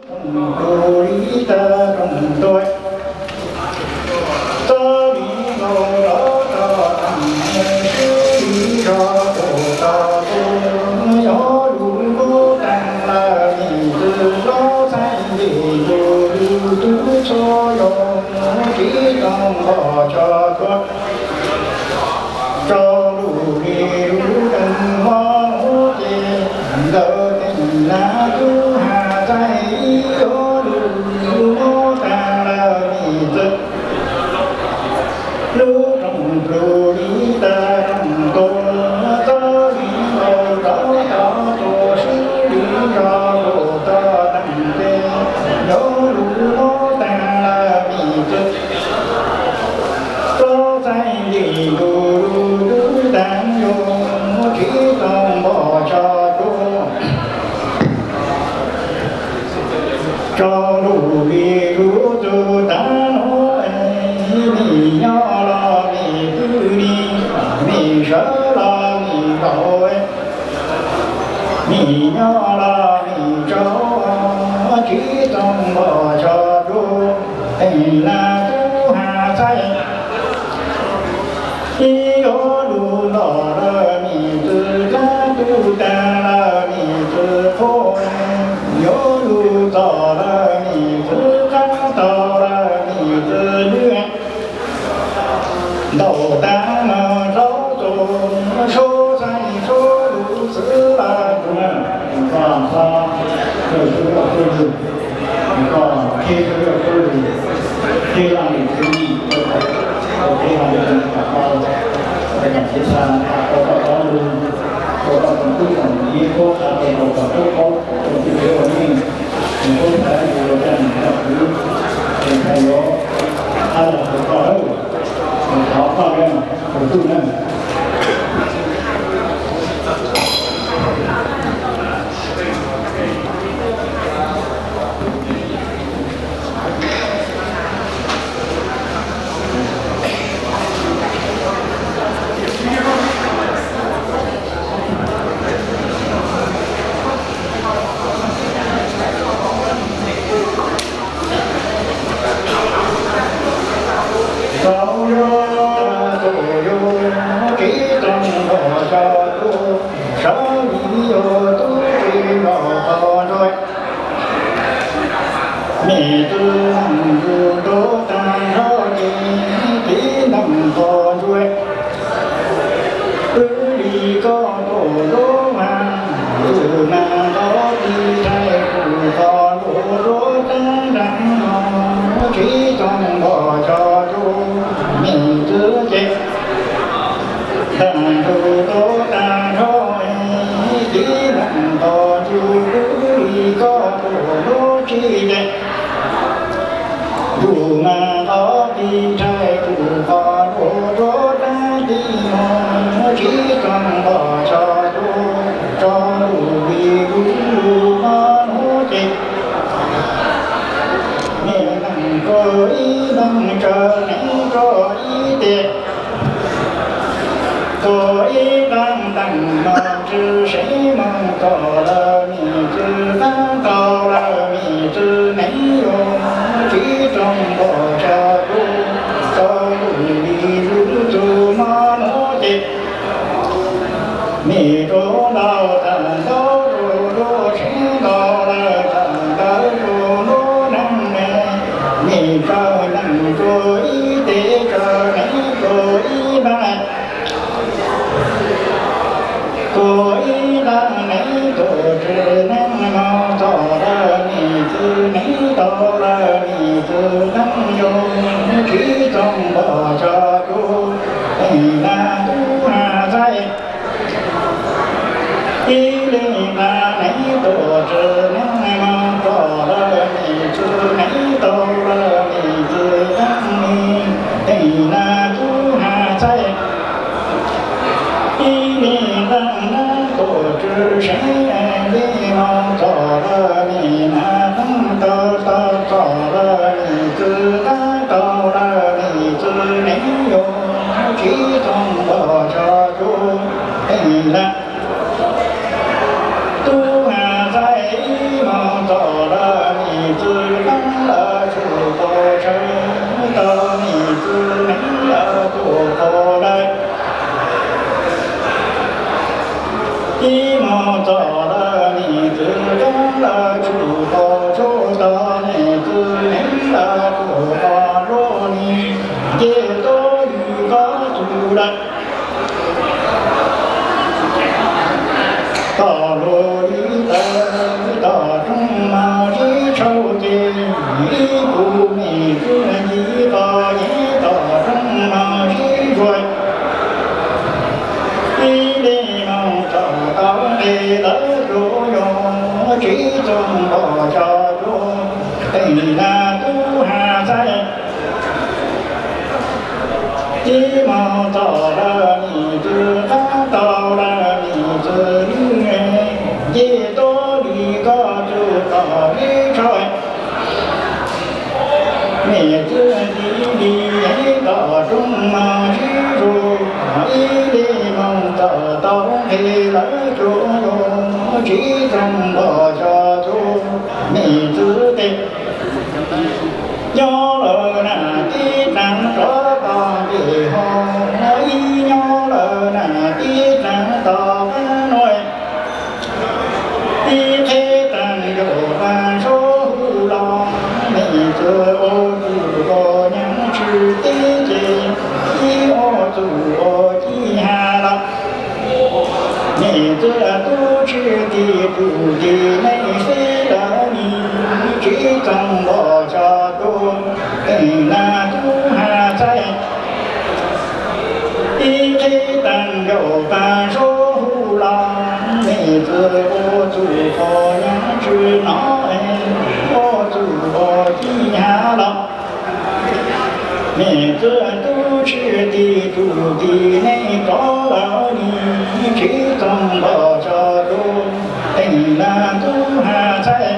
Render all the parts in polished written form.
Đôi ta trong tôi ta đi ngồi đó ta thầm đi ra cổ ta tôi gió đủ cố tăng là vì từ gió xanh vì dù tôi cho dòng chỉ trong bỏ cho tôi cho đủ đi đủ đừng hoa hốt đỡ tình là cứ hà tay có đủ nó ta là vì tức lưu trong lưu đi ta trong tôi ta đi vào đó ta tổ sư đi ra bộ ta tăng tê gió đủ nó ta là vì tức có tay gì đủ đủ đang vô chỉ không bỏ cho cho đủ đi đủ từ ta nói mi nhỏ là mi cứ đi mi sợ là mi tội mi nhỏ là mi cho chỉ không bỏ cho đủ tình là tu hà say khi có đủ đó là mi từ ta tu ta là mi từ phố nhớ đủ đó là mi từ ta đó là mi từ nước đầu ta mà rau tổ số say số đủ sự là cùng còn sao rồi chúng ta tôi dùng còn khi chúng ta tôi dùng khi làm được cái gì khi làm được cái bao để làm thế sao có luôn có phần tư phần gì có phần có phần tư phần gì có thể là cái này thì thầy có ai là có đâu họ có cái phần tư này mẹ tư nằm dù đô ta rõ đi tí nằm còn ruột cứ đi có tổ đô mà dù mà có đi thay cụ còn đô đô ta đắng nó chỉ trong bỏ cho chú mẹ tư chết thằng dù đô ta rõ tí nằm còn chú cứ đi có tổ đô chỉ chết dù mà có đi trai cụ còn ô rô đã đi mà chỉ cần bỏ cho đủ vì đủ mà nó chết mẹ nằm có ý nằm chờ ném có ý tiệt có ý đang tặng mà chứ sẽ mong có là mẹ chứ đang có là mẹ chứ ném vô chỉ trong bỏ cho đủ đi đủ dù mà nó chết mẹ trốn đau tàn đau rồi sẽ đau là tàn đau rồi nó nằm mẹ cho nằm rồi để cho ném rồi ba cô ý đang ném rồi ném mau tỏ ra mẹ cứ ném tỏ ra mẹ cứ nắm vô chỉ trong bỏ cho cô tình là tu hà say ý lên là ném tổ trừ ném mau tỏ ra mẹ cứ ném tỏ ra mẹ cứ nắm tình là tu hà say ý lên là ném tổ trừ sáng đi mau tỏ ra mẹ là nắm tỏ ra mẹ cứ tỏ ra mẹ cứ ném vô chỉ không bỏ cho chú tình là tu hà say mau tỏ ra mẹ 道你自能了多可来，一毛找了你自中了出口出到你自能了多花若你也多预告出来。道路里的大众马的抽筋，一股米子一把一大众马的追，一里能找到你的作用，其中我叫做对那都还在。一毛到了你子，他到了你子里，一多里个就到你来，你子里大众马去住，一里蒙到黑了就用，其中我叫做你子的。nhớ lời là tí trắng rõ con đi hồn ý nhớ lời là tí trắng tỏ văn nội tí thế trắng dụ và số hư lo mì chưa ô dù ô nhắn chữ tí gì ý ô dù ô chi hà lọc mì chưa tu chữ tí tù tí này phê đá mì chỉ trong bỏ cho tôi tình là tu hà trái ý thế tàn dầu ta số hù lòng mê tư ô chủ phò nhắn chữ nó ô chủ phò chi hà lòng mê tư tu chữ tì tu tì này có lão ni chỉ trong bỏ cho tôi tình là tu hà trái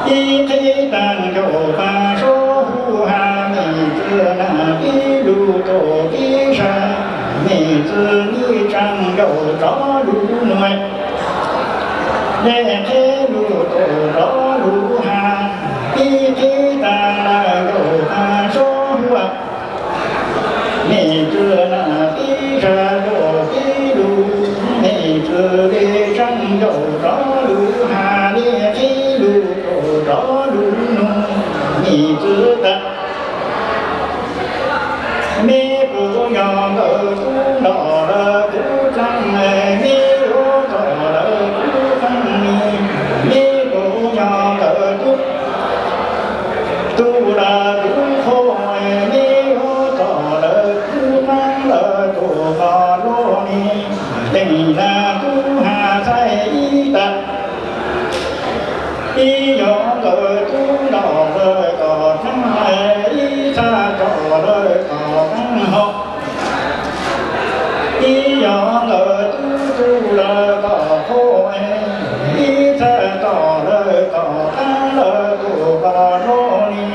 ý thế tàn dầu ta số hù hà mì tư là bí lù tổ bí sa mì tư ni trăng dầu rõ lù nội để thế lù tổ rõ lù hà ý thế tàn là dầu ta số hù mì tư là bí sa dầu bí lù mì tư ni trăng dầu rõ lù hà để thế lù rõ lũ nhị tư ta mi bu nhỏ ngờ tu đỏ lờ tu trăng mi ô tỏ lờ tu trăng mi bu nhỏ ngờ tu là tu khô mi ô tỏ lờ tu trăng lờ tu phò lô ni tình là tu hà sai y ta ý nhỏ lời tu đỏ lời có thăng hệ ý xa trò lời có thăng học ý nhỏ lời tu lời có khô ý xa trò lời có thăng lời của bà rô ni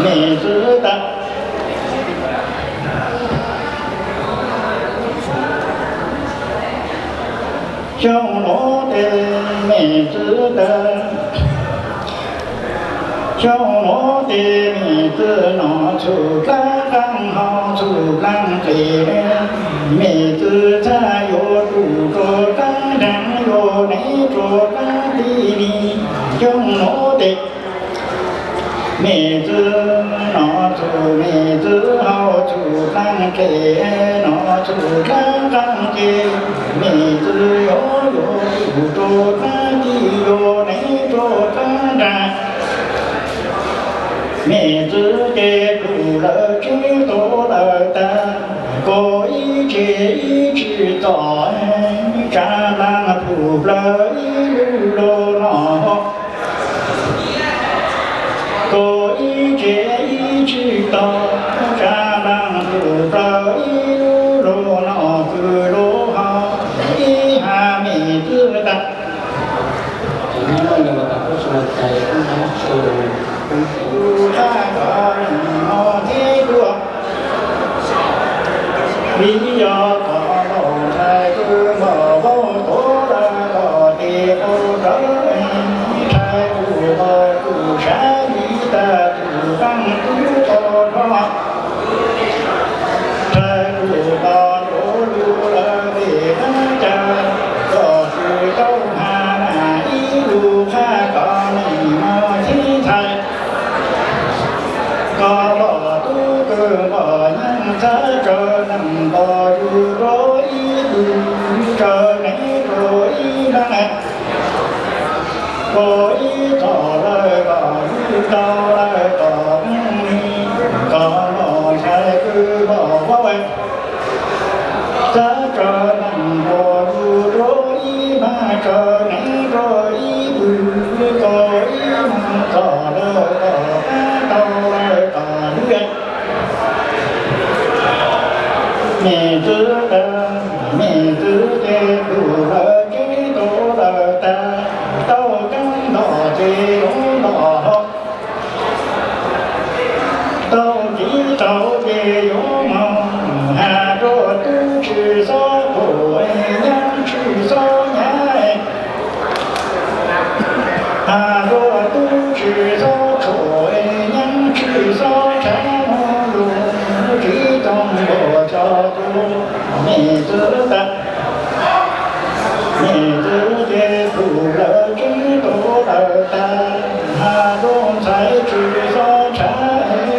mì sư ta trong nó tên mì sư ta trong nó tìm tư nó chủ lá răng họ chủ lăng trì mì tư cha yo đủ trò răng răng yo nấy trò răng đi đi trong nó tìm mì tư nó chủ mì tư họ chủ lăng trì nó chủ lăng răng trì mì tư yo yo đủ trò răng đi yo nấy trò răng răng mẹ tư kê đủ lỡ chứ tổ lỡ ta có ý chế ý chữ tỏ cha là phụ lỡ ý lưu lô nọ có ý chế ý chữ tỏ cha là phụ lỡ ý lưu lô nọ cứ lô họ ý hà mẹ tư ta lý do có lộ thai cứ mở vô tố ra có địa ô trở thai u mơ u xá lý ta tu ra 能够如若一路着你若一来，我一早来个一早来个你，个我才知道我为。在这能够如若一来着你若一路个一能早来个到来个远。你知道，你知道，路了几多了的，到跟到这用到，到底到这用梦，还着都吃啥不娘吃啥年，还着都吃啥错娘吃啥钱路，这种我叫做。你知道，你知道苦了几多了的，那种才知道财，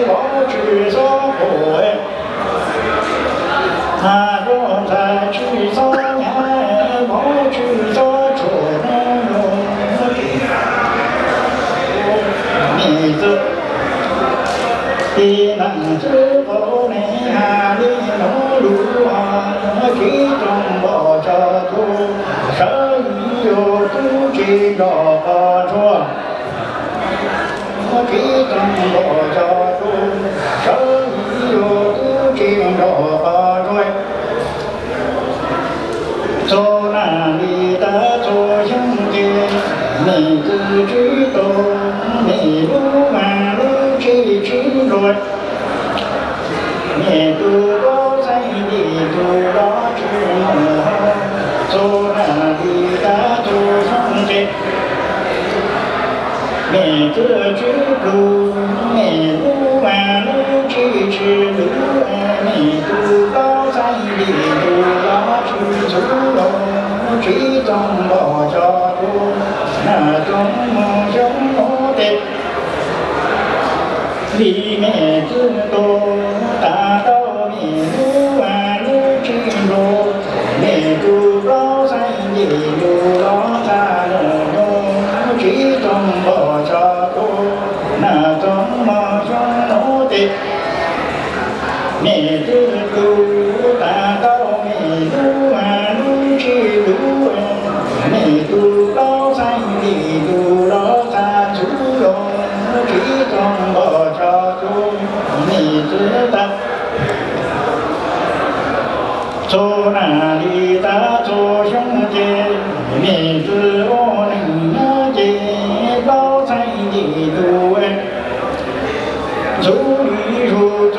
我知道苦，那种才知道年，我知道春你知，你能知道你还你农路啊？其中我叫做生意有不计着着，其中我叫做生意有不计着着，走哪里的做兄弟，你自己懂，你路满路去去着，你都高在你都高。做哪里的做兄弟，你自己路，你路完路去去路，你都高在你都要去走路，最终我叫做那种梦想我的，里面只多大道你路完路去路。你都高山一路老山路，其中我叫做那种梦想我的，你只路大道你路完路去路，你都高山一路老山路，其中我叫做你知道。做哪里的做兄弟，名字我能了解，老在的路哎，走旅途走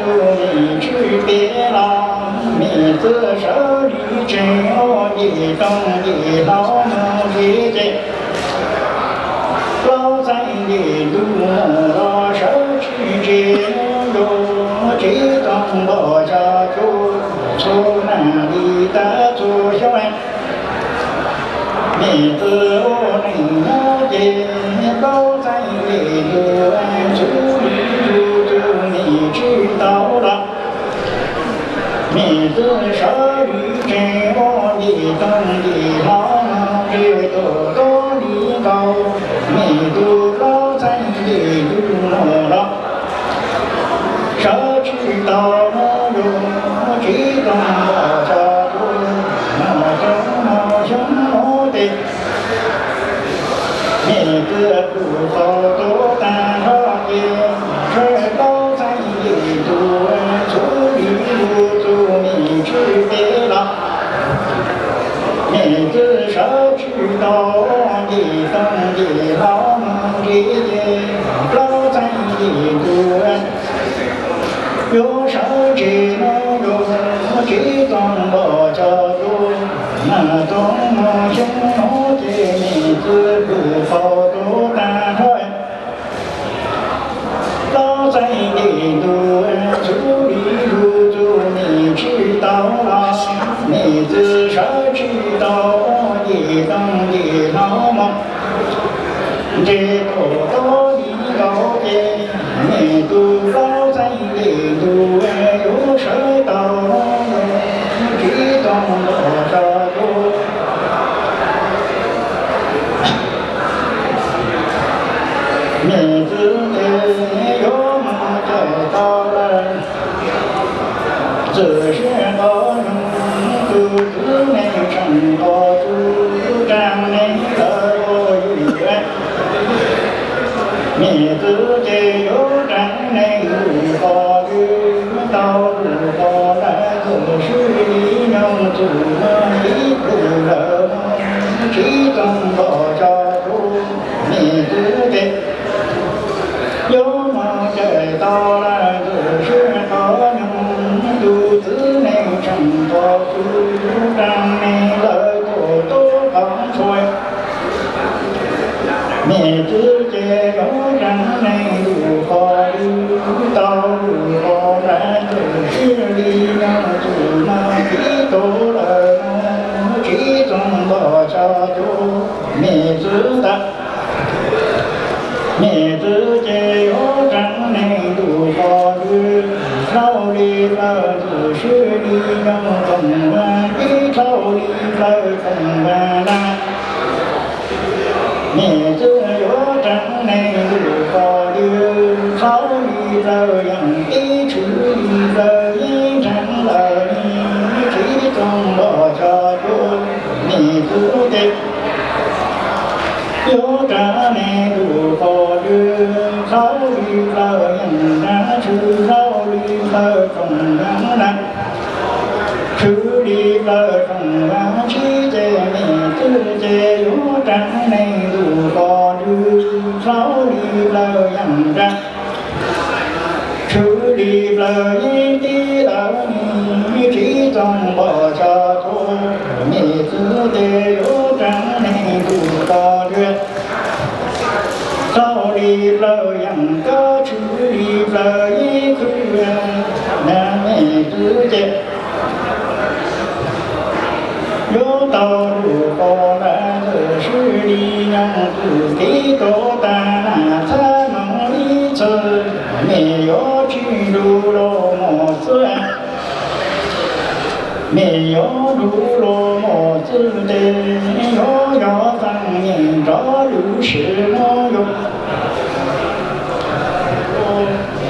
你去别了，名字手里真我的东的老母姐姐，老在的路老手去接路，这种我叫做。做哪里的做小孩，名字我能了解，老在的路走路走你知道了，名字手里真我的东的老母的多多的高，名字老在的路了，手知道了哟。其中我叫做那种梦想我的，你个不好多单上的，却高在一路走路走你知别了，你只手知道的东的老母姐姐，高在一路有手指能用，其中我叫做那种梦想我的名字不好多单纯，老在的路走里路走你知道了，你只手知道我的东的老梦，这多多的高见，你都老在的路有谁到？ tứ nên sanh có chú trang nên lợi ôi mẹ tứ chế yếu trang nên đủ có dư đau đủ có đã dùng sư lý nhông chủ ý đủ lợi trí tâm bỏ cho chú mẹ tứ chế yếu mà trời to là dù sư có nhung đủ tứ nên chẳng có chú trang nên lợi của tốt không thôi mẹ tứ chế có răng này đủ có đủ tao đủ có ra đủ sư đi nhau chủ mà kỹ tổ lời trí tâm bỏ cho chú mẹ tứ ta mẹ tứ chế có răng này đủ có đủ sau đi lời đủ sư đi nhau cùng ra kỹ sau đi lời cùng ra ra mẹ tứ yếu trắng này đủ có đưa sáu đi lời dặn tí chữ đi lời trắng lời trí trong bỏ cho chú mẹ tứ tịch yếu trắng này đủ có đưa sáu đi lời dặn ra chữ sáu đi lời trong ngắn nặng chữ đi lời trong ngắn trí chế mẹ tứ chế yếu trắng này đủ có đưa sáu đi lời dặn ra chữ đi lời tí lời trí trong bỏ cho chú mẹ tứ chế yếu trắng này đủ có đưa sau đi lời dặn có chữ đi lời khứ là mẹ tứ chế yếu tao đủ có đã sư đi nhang từ tí tổ ta là tha mong ý chơi mẹ yếu chi đủ lô mô sư mẹ yếu đủ lô mô sư tê yếu yếu tăng nhìn rõ đủ sự mô dục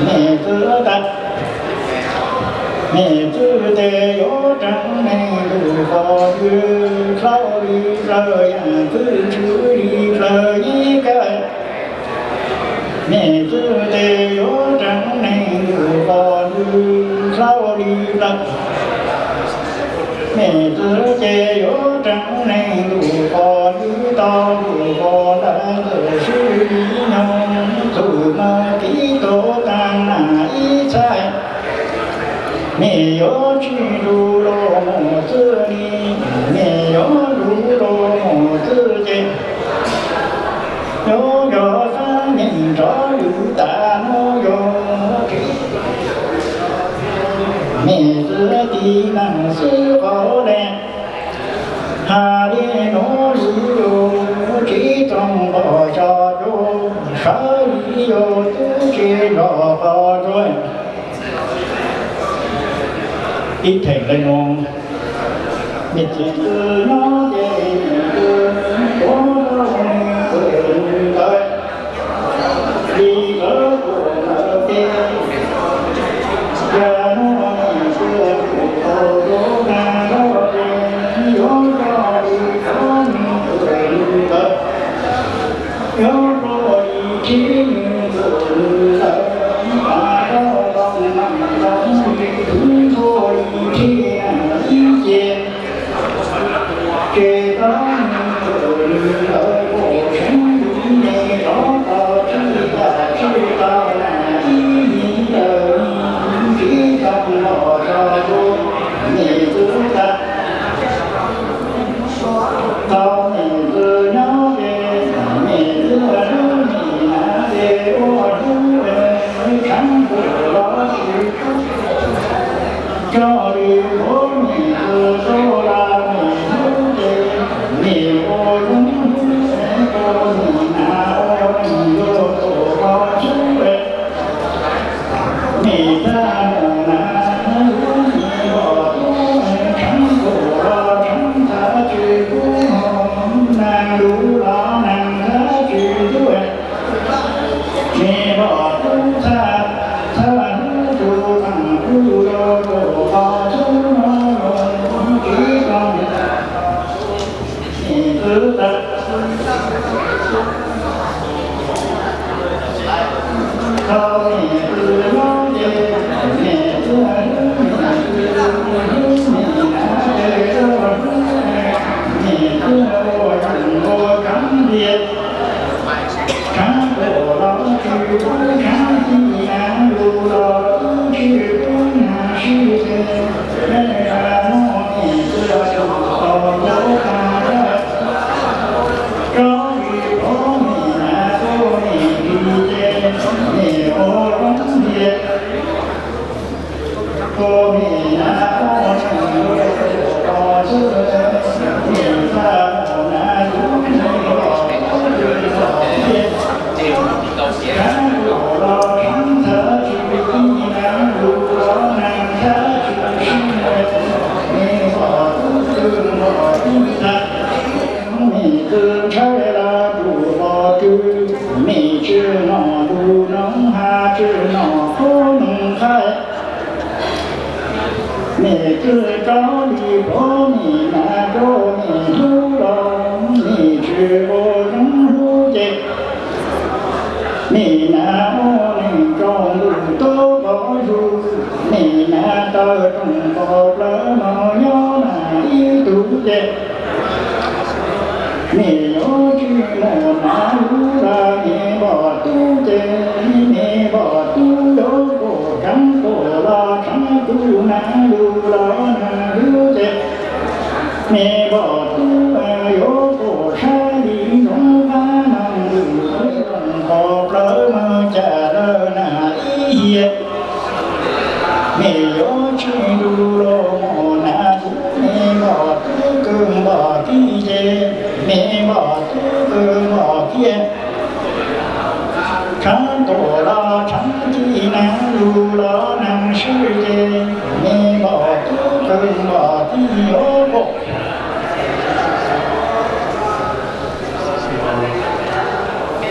mẹ tư ta mẹ tư tê yếu trắng này đủ có đưa sau đi lời cứ chữ đi lời cái mẹ tư tê yếu trắng này đủ có đưa sau đi lời mẹ tư tê yếu trắng này đủ có đưa to đủ có đã sư đi nhau dù mà kỹ tổ tăng là ý sai mẹ yếu chi đủ lô mô tư đi mẹ yếu đủ lô mô tư chế yếu yếu phá nhìn rõ đủ ta nô yếu mẹ tư đi năng sư phổ đen hà đi nô lý yếu trí trong bỏ cho chú sở lý yếu tư chế rõ phó rồi ít thầy lên ngôn biết chỉ từ nó về từ có nó quyền tới đi ở của nó kia giờ nó xưa của đồ na nó về gió cho đi có quyền tới gió rồi chỉ quyền tới mà nó không nằm lòng đứng thôi khi ý về kể đó lời của sống này đó chỉ ta là ý nghĩa lời chỉ không bỏ cho tôi nhẹ tướng ta tao nhẹ từ nó về nhẹ từ nó nhẹ về ô thứ về khánh của đó cho đi bố nhẹ từ số la nhẹ ô đúng cô nhẹ ô vô tổ có chú về nhẹ ra na nhẹ bỏ khánh của đó khánh thả chữ của nàng đủ đó nàng thả chữ của nhẹ bỏ tu tha tha tu thằng tu đô đồ có chú nó kỹ 了你多你那多你路了，你知我中路的，你那我能中路多不如，你那到中国了没有那一度的。你有句莫那路啦，你把都的，你把都有个干过啦，干过那路啦那路的，你把都有个山里中山那路，中国了么家了那一夜，你有句路了莫那路，你把都更把地的。你把这个马鞭，唱多了唱的难路了难世界，你把这个马的有过，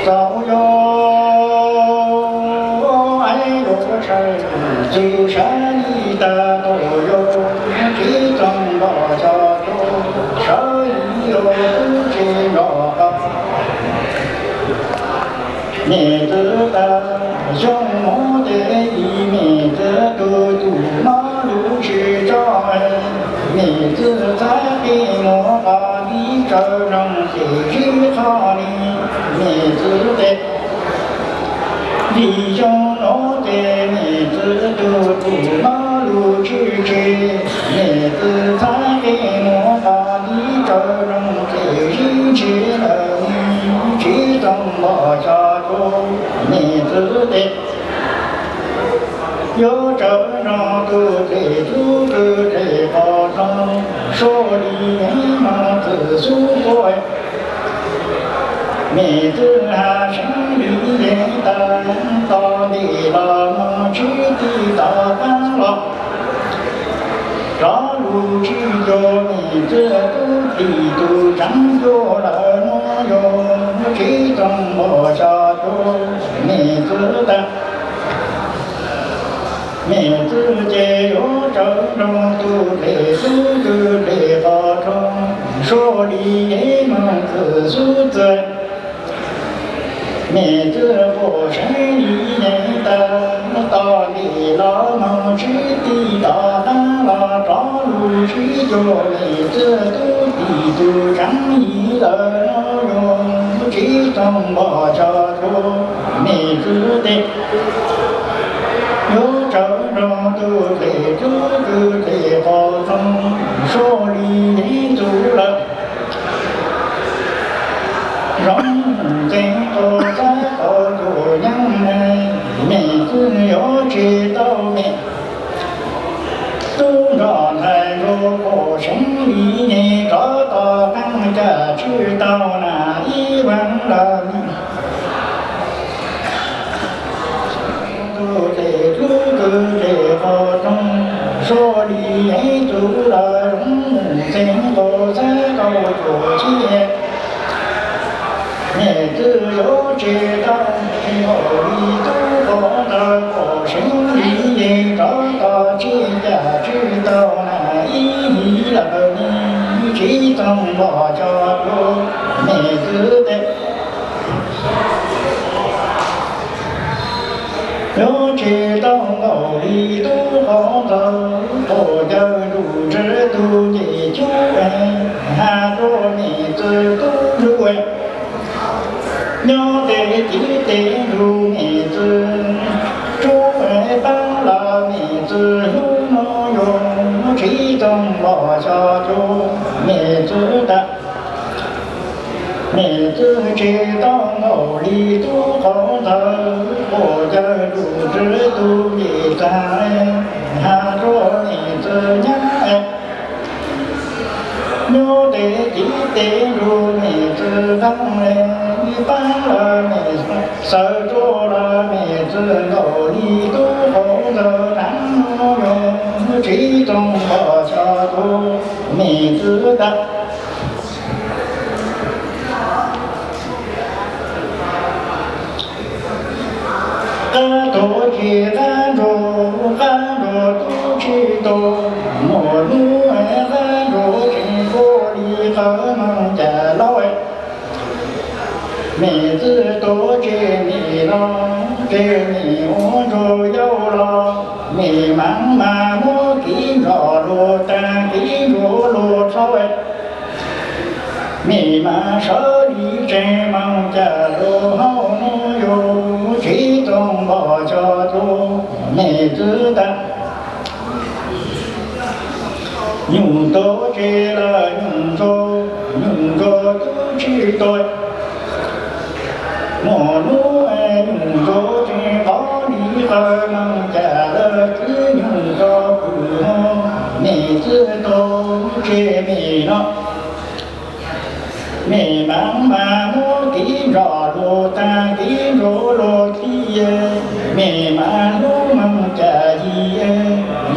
早有爱有事，就山里的都有，这种老家都山里有。你知道用我的一面子都堵马路去找你知道给我把你找上去好你，你知道你用我的面子都堵马路去你知道给我把你找上去了你去怎么下你知道，有这样个在住个在高上，说你们自苏过，你知还生里人的到你了么去的大半了，假如只有你这都地都长着了么哟，这种么下头。你知道，你自己有这种都来都都来好中，说你们自苏子，你这不是你人的，到你老门去的大单了，找路去就你这都地都长一了哟，这种我叫做。你知道，有这种都在这个在好中，说你走了，让人都在好多样呢，你只要知道呢，都让太多个生里呢找到俺家知道那一万了你。说你走了，真多在高处见，你只有知道你里走过的过程里，找到这家知道那一了你这种我叫做你知道。要知道我里多好走，我要入这都的救恩，还多你这都入恩，要得地得入你这，主恩帮了你这有没用？这种我下就你知道。你只知道我里多好走，我家住这都一站，还说你这样有的地得入你知道你搬了你收着了你这我里多好走，难用这种我叫做你知道。多去喊着喊着都去到，我路妹子多见你了，给你我着有了，妹妈妈我给着路，但给着路朝哎。妹妈手里真忙家路好努哟，激动把家做妹子的。用到这了，用着都知道。我路哎，用着这高里和忙家了，只用着不好，妹子都这没了。妹妈妈我给着路，但给着路的耶，妹妈路忙家的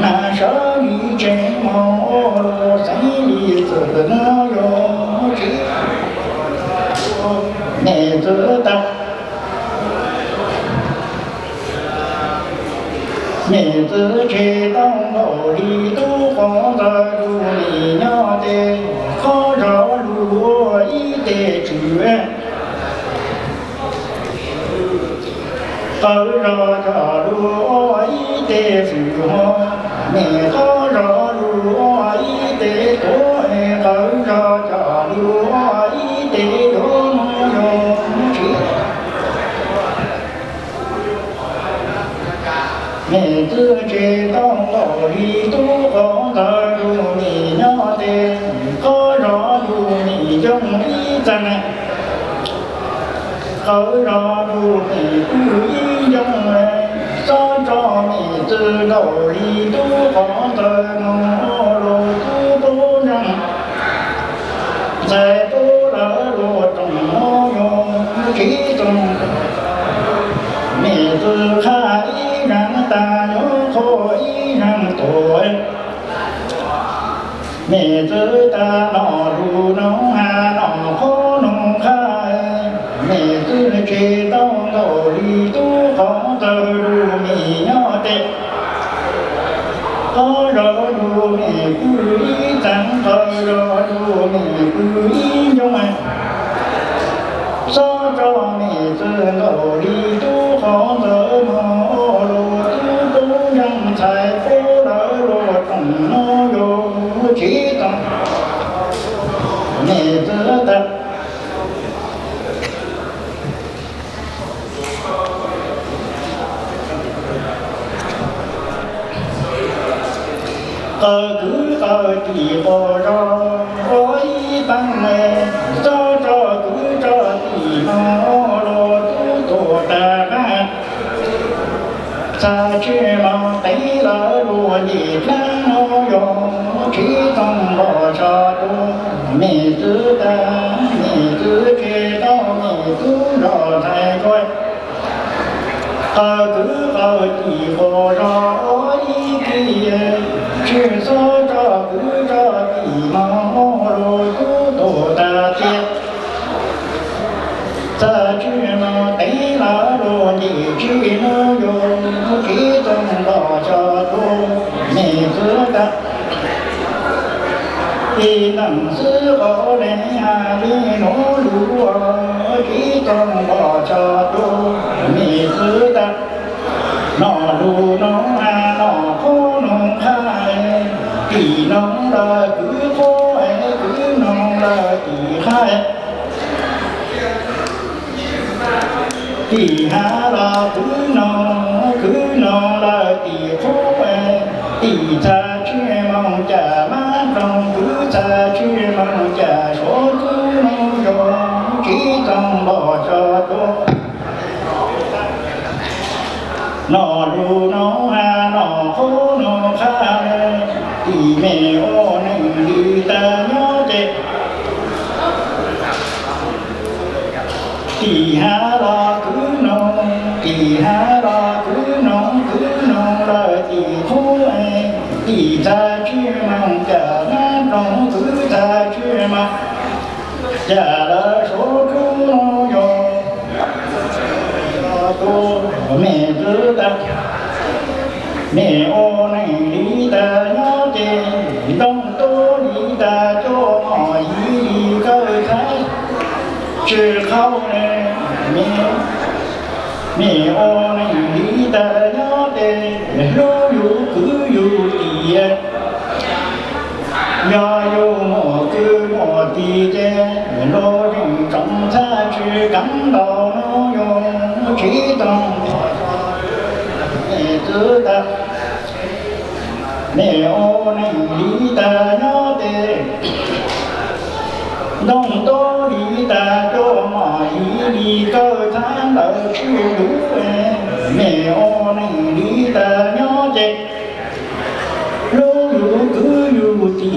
那手里真忙路，心里只能用这妹子的。妹子这当路里都放在路里娘的，好着路一得住，好着路一得住，妹好着路一得多，好着路一得用用妹子这当路里都放在路里娘的，好让路里用一针，好让路里不一用哎，三张妹子路里都放在路都不让，再不了路中用这种妹子看一人。但有可一人多，妹子的那路弄啊那可弄开，妹子这当路里都放在路米娘的，好让路米不一张，好让路米不一用哎，三张妹子路里都放在马路。才不了路中有激动，妹子的。好个好地方上，我一般哎，找着个着地方路都多得很。咱去忙对了路你看我用，激动我着路，妹子的妹子知道妹子绕太快，好个好地方上我一个，只说着个着地方路都多得天。咱去忙对了路你只能用。激动到家中，妹子的，你能是好人呀？你农路啊，激动到家中，妹子的，那路农啊，那可农开，地农了地好哎，地农了地海。地下了地弄了地好哎，地在去忙家满中，地在去忙家说子农用，激动老家多。那路弄啊那好弄开，地面我能绿的鸟的，地下了地下了地好哎，地在去忙家满中，地在去忙家了说出农用，多妹子的，妹我能里的鸟的，东多里的做毛衣个菜，只好呢。mẹ ô này đi ta nhớ tê lô yu cứ yu tì ya yu mô cứ mô tì chê lô rình trong xa chư cắn đào nô yu trí tông mẹ tư ta mẹ ô này đi ta nhớ tê đông tô đi ta cho mà đi cơ tháng đợi chư đủ mẹ ô này đi ta nhớ chê lô yu cứ yu tì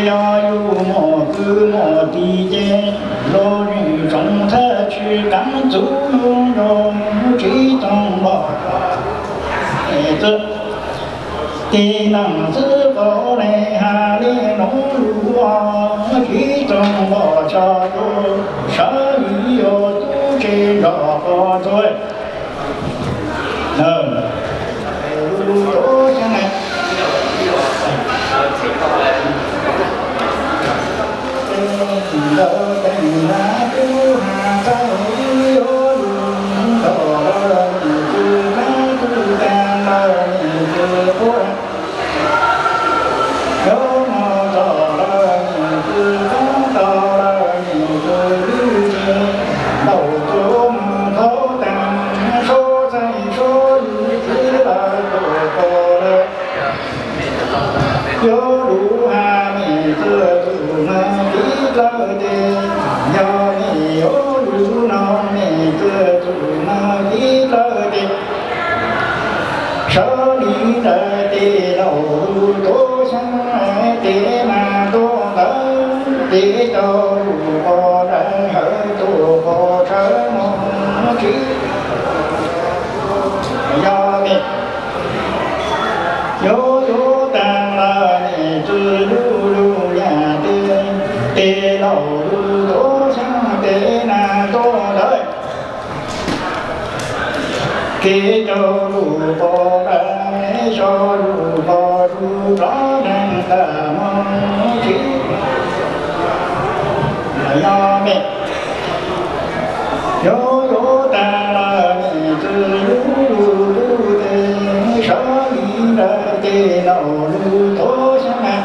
ya yu mô cứ mô tì chê lô rình trong thơ chư cắn chú yu rô trí tông bỏ mẹ tư tì năng sư có này hà đi nấu lúa khí trong bỏ cho tôi sở ý ô tu trên đỏ có thôi lúa tố chẳng này đâu tình là tu hà ta ý ô lúa đỏ tu cá tu can đỏ tu cố dấu mơ tỏ ra từ có tỏ ra từ lưu chế đầu chỗ mà thấu tàng số dây số lưu chế là tổ cổ lệ dấu đủ hà mì thừa thủ mà bí lơ đề do mì ố đủ nó mì thừa thủ mà bí lơ đề sở lý đại tê đầu tố sang tê mà tố tớ tê tâu có đại hỡi tố có trở mong trí do biệt dô dô tàng là nè tư lưu lưu nhà tê tê đầu tố sang tê na tố đợi kê cho đủ bò ra cho đủ bò đủ rõ ràng ta mong trí do mẹ dô dô ta là mẹ tư lưu lưu tê sở lý ra tê đầu lưu tố sáng hạ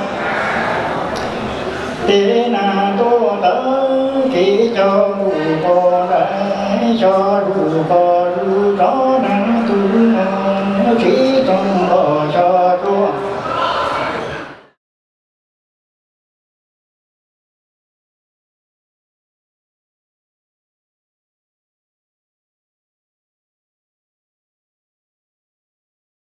tê na tố tớ kê cho đủ bò ra cho đủ bò